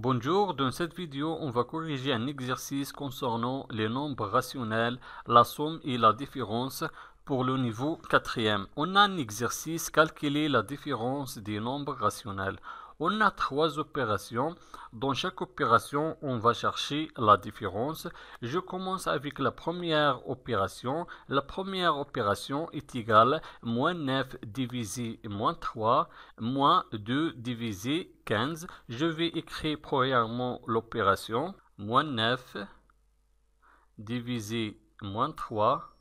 Bonjour, dans cette vidéo, on va corriger un exercice concernant les nombres rationnels, la somme et la différence pour le niveau 4e. On a un exercice, calculer la différence des nombres rationnels. On a 3 opérations. Dans chaque opération, on va chercher la différence. Je commence avec la première opération. La première opération est égale moins 9 divisé moins 3, moins 2 divisé 15. Je vais écrire premièrement l'opération. Moins 9 divisé moins 3,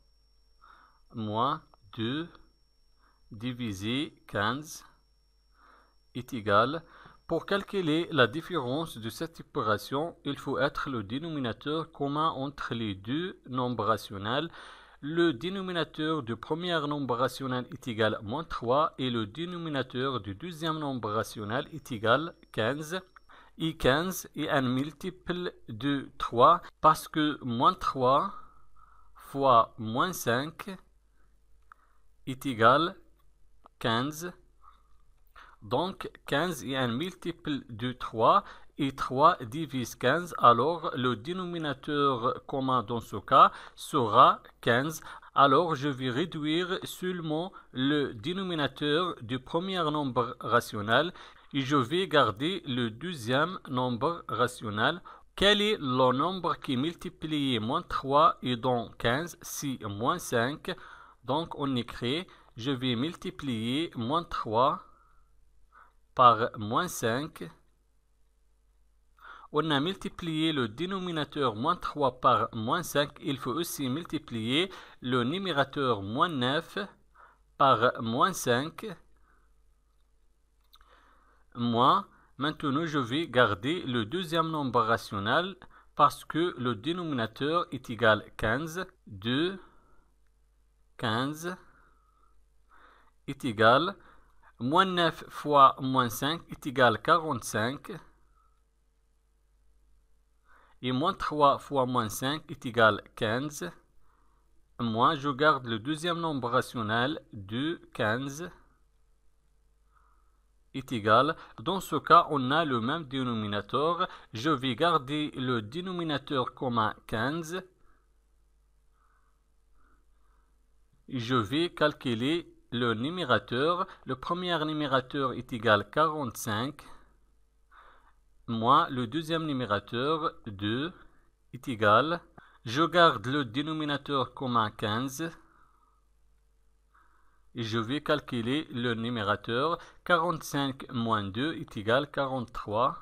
moins 2 divisé 15 est égal. Pour calculer la différence de cette opération, il faut être le dénominateur commun entre les deux nombres rationnels. Le dénominateur du premier nombre rationnel est égal à moins 3 et le dénominateur du deuxième nombre rationnel est égal à 15. Et 15 est un multiple de 3 parce que moins 3 fois moins 5 est égal à 15. Donc 15 est un multiple de 3 et 3 divise 15. Alors le dénominateur commun dans ce cas sera 15. Alors je vais réduire seulement le dénominateur du premier nombre rationnel et je vais garder le deuxième nombre rationnel. Quel est le nombre qui multiplie moins 3 et dans 15? C'est moins 5. Donc on écrit, je vais multiplier moins 3 par moins 5. On a multiplié le dénominateur moins 3 par moins 5. Il faut aussi multiplier le numérateur moins 9 par moins 5. Maintenant, je vais garder le deuxième nombre rationnel parce que le dénominateur est égal à 15. 2, 15 est égal moins 9 fois moins 5 est égal à 45. Et moins 3 fois moins 5 est égal à 15. Moi, je garde le deuxième nombre rationnel de 15 est égal. Dans ce cas, on a le même dénominateur. Je vais garder le dénominateur commun 15. Je vais calculer le numérateur. Le premier numérateur est égal à 45. Moins le deuxième numérateur 2 est égal. Je garde le dénominateur commun 15. Et je vais calculer le numérateur. 45 moins 2 est égal à 43.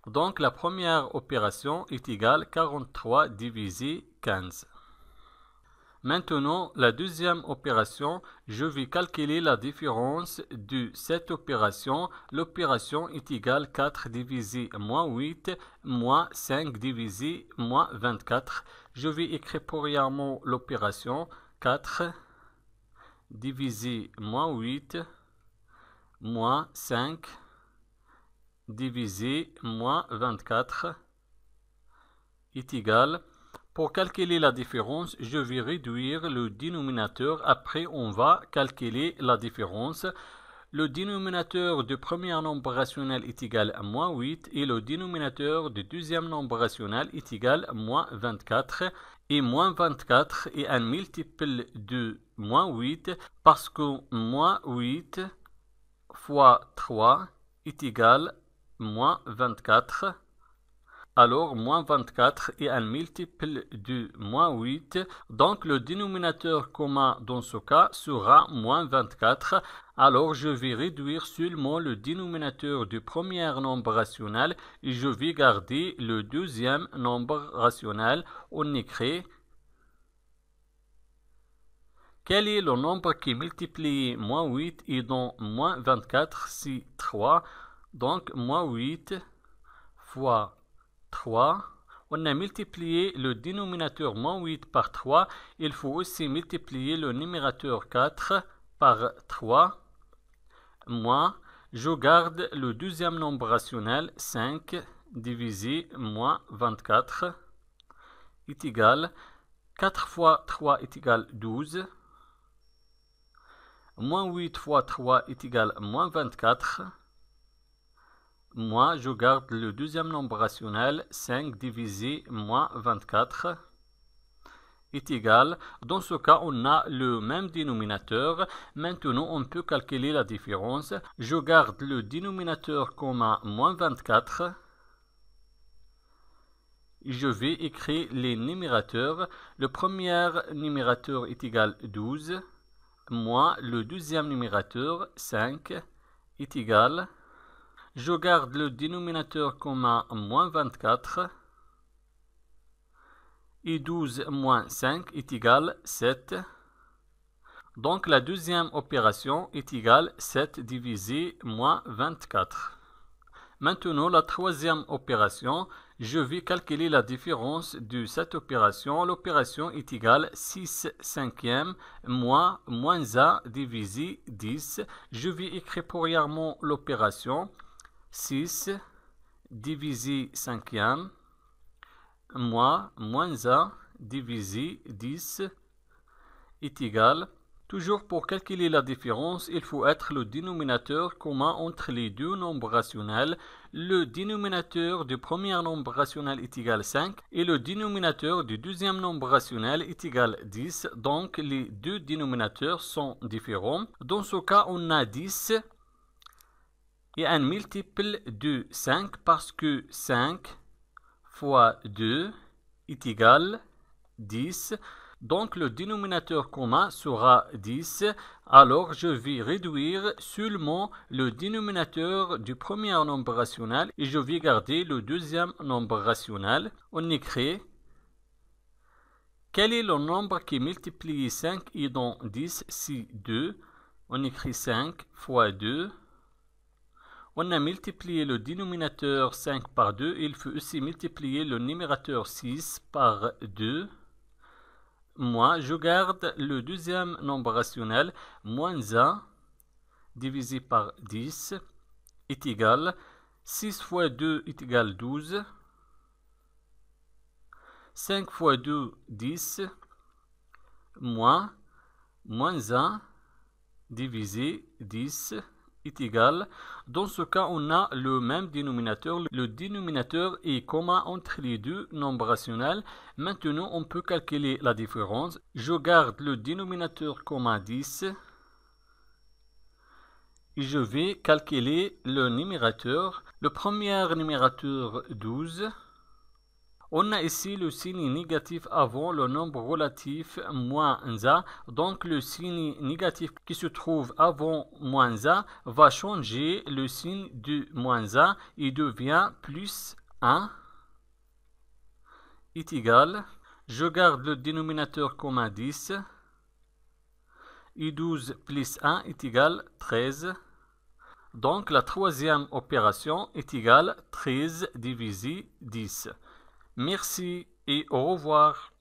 Donc la première opération est égale à 43 divisé 15. Maintenant, la deuxième opération, je vais calculer la différence de cette opération. L'opération est égale à 4 divisé moins 8, moins 5 divisé moins 24. Je vais écrire premièrement l'opération 4 divisé moins 8, moins 5 divisé moins 24 est égal. Pour calculer la différence, je vais réduire le dénominateur. Après, on va calculer la différence. Le dénominateur du premier nombre rationnel est égal à moins 8 et le dénominateur du deuxième nombre rationnel est égal à moins 24. Et moins 24 est un multiple de moins 8 parce que moins 8 fois 3 est égal à moins 24. Alors, moins 24 est un multiple de moins 8. Donc, le dénominateur commun dans ce cas sera moins 24. Alors, je vais réduire seulement le dénominateur du premier nombre rationnel et je vais garder le deuxième nombre rationnel. On écrit quel est le nombre qui multiplie moins 8 et dans moins 24, c'est 3. Donc, moins 8 fois 3. On a multiplié le dénominateur moins 8 par 3. Il faut aussi multiplier le numérateur 4 par 3. Moins, je garde le deuxième nombre rationnel 5 divisé moins 24 est égal. 4 fois 3 est égal à 12. Moins 8 fois 3 est égal à moins 24. Moi, je garde le deuxième nombre rationnel, 5 divisé moins 24 est égal. Dans ce cas, on a le même dénominateur. Maintenant, on peut calculer la différence. Je garde le dénominateur comme moins 24. Je vais écrire les numérateurs. Le premier numérateur est égal 12, moins le deuxième numérateur, 5, est égal. Je garde le dénominateur comme moins 24. Et 12 moins 5 est égal 7. Donc la deuxième opération est égale 7 divisé moins 24. Maintenant, la troisième opération, je vais calculer la différence de cette opération. L'opération est égale 6 cinquièmes moins 1 divisé 10. Je vais écrire premièrement l'opération 6 divisé cinquième moins 1 divisé 10 est égal. Toujours pour calculer la différence, il faut être le dénominateur commun entre les deux nombres rationnels. Le dénominateur du premier nombre rationnel est égal 5 et le dénominateur du deuxième nombre rationnel est égal 10. Donc les deux dénominateurs sont différents. Dans ce cas, on a 10 et un multiple de 5 parce que 5 fois 2 est égal 10. Donc le dénominateur commun sera 10. Alors je vais réduire seulement le dénominateur du premier nombre rationnel et je vais garder le deuxième nombre rationnel. On écrit quel est le nombre qui multiplie 5 et dans 10 c'est 2. On écrit 5 fois 2. On a multiplié le dénominateur 5 par 2. Il faut aussi multiplier le numérateur 6 par 2. Moi, je garde le deuxième nombre rationnel, moins 1 divisé par 10 est égal 6 fois 2 est égal 12. 5 fois 2, 10, moins 1 divisé 10 est égal. Dans ce cas, on a le même dénominateur. Le dénominateur est commun entre les deux nombres rationnels. Maintenant, on peut calculer la différence. Je garde le dénominateur commun 10 et je vais calculer le numérateur. Le premier numérateur 12. On a ici le signe négatif avant le nombre relatif moins 1. Donc le signe négatif qui se trouve avant moins 1 va changer le signe de moins 1 et devient plus 1 est égal. Je garde le dénominateur commun 10 et 12 plus 1 est égal 13. Donc la troisième opération est égale 13 divisé 10. Merci et au revoir.